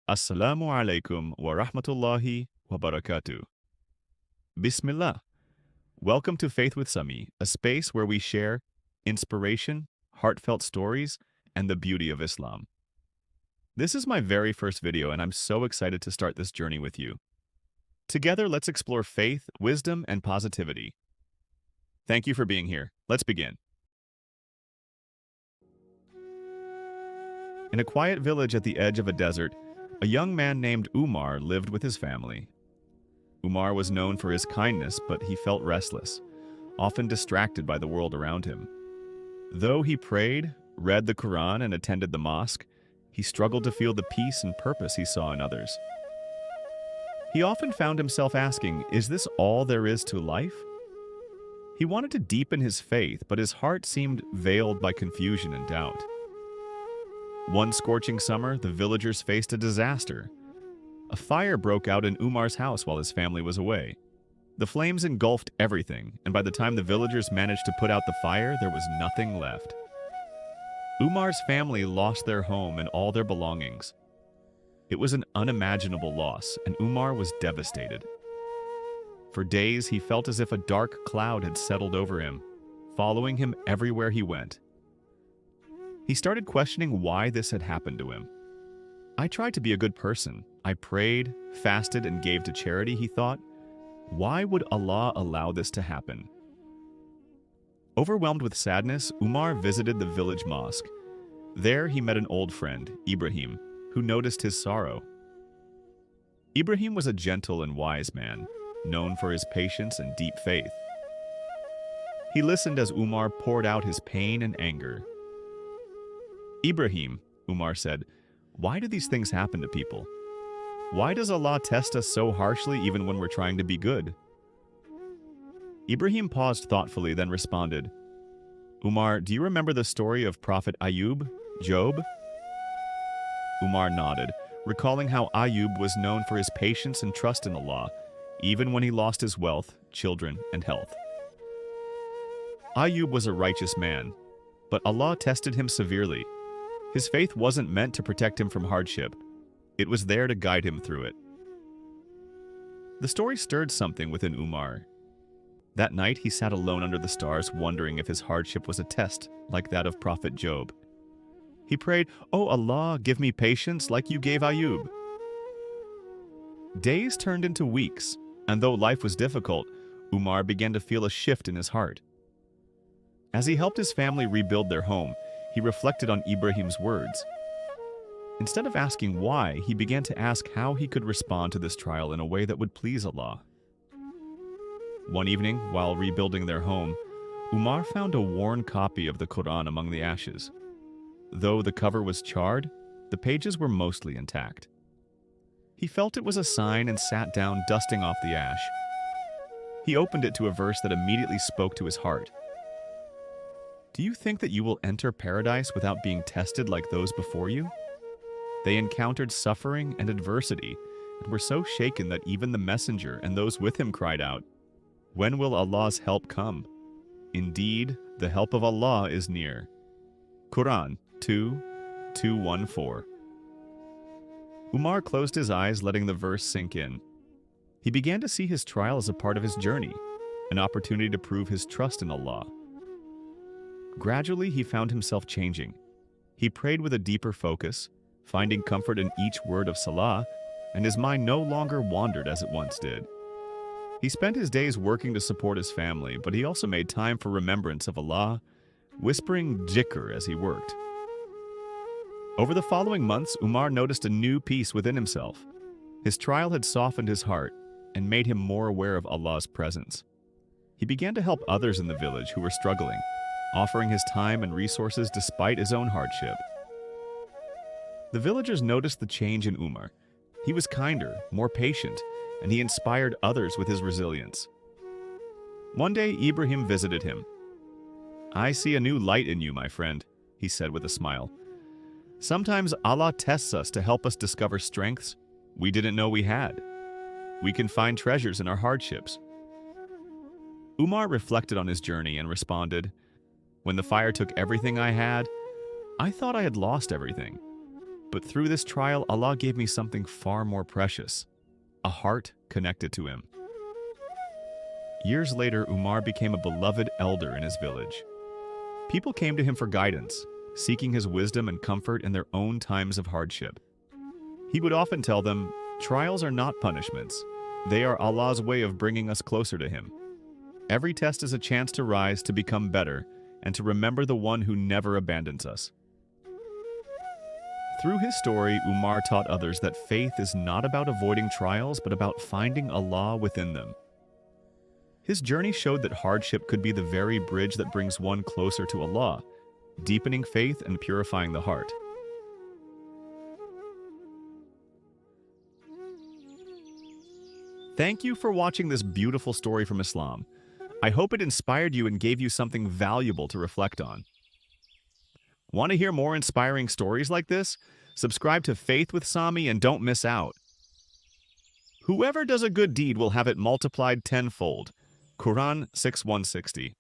Assalamu alaikum wa rahmatullahi wa barakatuh. Bismillah. Welcome to Faith with Sami, a space where we share inspiration, heartfelt stories, and the beauty of Islam. This is my very first video, and I'm so excited to start this journey with you. Together, let's explore faith, wisdom, and positivity. Thank you for being here. Let's begin. In a quiet village at the edge of a desert, a young man named Umar lived with his family. Umar was known for his kindness, but he felt restless, often distracted by the world around him. Though he prayed, read the Quran, and attended the mosque, he struggled to feel the peace and purpose he saw in others. He often found himself asking, "Is this all there is to life?" He wanted to deepen his faith, but his heart seemed veiled by confusion and doubt. One scorching summer, the villagers faced a disaster. A fire broke out in Umar's house while his family was away. The flames engulfed everything, and by the time the villagers managed to put out the fire, there was nothing left. Umar's family lost their home and all their belongings. It was an unimaginable loss, and Umar was devastated. For days, he felt as if a dark cloud had settled over him, following him everywhere he went. He started questioning why this had happened to him. "I tried to be a good person. I prayed, fasted, and gave to charity," he thought. "Why would Allah allow this to happen?" Overwhelmed with sadness, Umar visited the village mosque. There he met an old friend, Ibrahim, who noticed his sorrow. Ibrahim was a gentle and wise man, known for his patience and deep faith. He listened as Umar poured out his pain and anger. "Ibrahim," Umar said, "why do these things happen to people? Why does Allah test us so harshly even when we're trying to be good?" Ibrahim paused thoughtfully, then responded, "Umar, do you remember the story of Prophet Ayyub, Job?" Umar nodded, recalling how Ayyub was known for his patience and trust in Allah, even when he lost his wealth, children, and health. Ayyub was a righteous man, but Allah tested him severely. His faith wasn't meant to protect him from hardship. It was there to guide him through it. The story stirred something within Umar. That night, he sat alone under the stars, wondering if his hardship was a test, like that of Prophet Job. He prayed, "Oh Allah, give me patience like you gave Ayyub." Days turned into weeks, and though life was difficult, Umar began to feel a shift in his heart. As he helped his family rebuild their home, he reflected on Ibrahim's words. Instead of asking why, he began to ask how he could respond to this trial in a way that would please Allah. One evening, while rebuilding their home, Umar found a worn copy of the Quran among the ashes. Though the cover was charred, the pages were mostly intact. He felt it was a sign and sat down, dusting off the ash. He opened it to a verse that immediately spoke to his heart. "Do you think that you will enter paradise without being tested like those before you? They encountered suffering and adversity and were so shaken that even the messenger and those with him cried out, 'When will Allah's help come? Indeed, the help of Allah is near.'" Quran 2:214. Umar closed his eyes, letting the verse sink in. He began to see his trial as a part of his journey, an opportunity to prove his trust in Allah. Gradually, he found himself changing. He prayed with a deeper focus, finding comfort in each word of Salah, and his mind no longer wandered as it once did. He spent his days working to support his family, but he also made time for remembrance of Allah, whispering dhikr as he worked. Over the following months, Umar noticed a new peace within himself. His trial had softened his heart and made him more aware of Allah's presence. He began to help others in the village who were struggling, offering his time and resources despite his own hardship. The villagers noticed the change in Umar. He was kinder, more patient, and he inspired others with his resilience. One day, Ibrahim visited him. "I see a new light in you, my friend," he said with a smile. "Sometimes Allah tests us to help us discover strengths we didn't know we had. We can find treasures in our hardships." Umar reflected on his journey and responded, "When the fire took everything I had, I thought I had lost everything. But through this trial, Allah gave me something far more precious, a heart connected to Him. Years later, Umar became a beloved elder in his village. People came to him for guidance, seeking his wisdom and comfort in their own times of hardship. He would often tell them, "Trials are not punishments. They are Allah's way of bringing us closer to Him. Every test is a chance to rise, to become better, and to remember the one who never abandons us." Through his story, Umar taught others that faith is not about avoiding trials, but about finding Allah within them. His journey showed that hardship could be the very bridge that brings one closer to Allah, deepening faith and purifying the heart. Thank you for watching this beautiful story from Islam. I hope it inspired you and gave you something valuable to reflect on. Want to hear more inspiring stories like this? Subscribe to Faith with Sami and don't miss out. Whoever does a good deed will have it multiplied tenfold. Quran 6:160.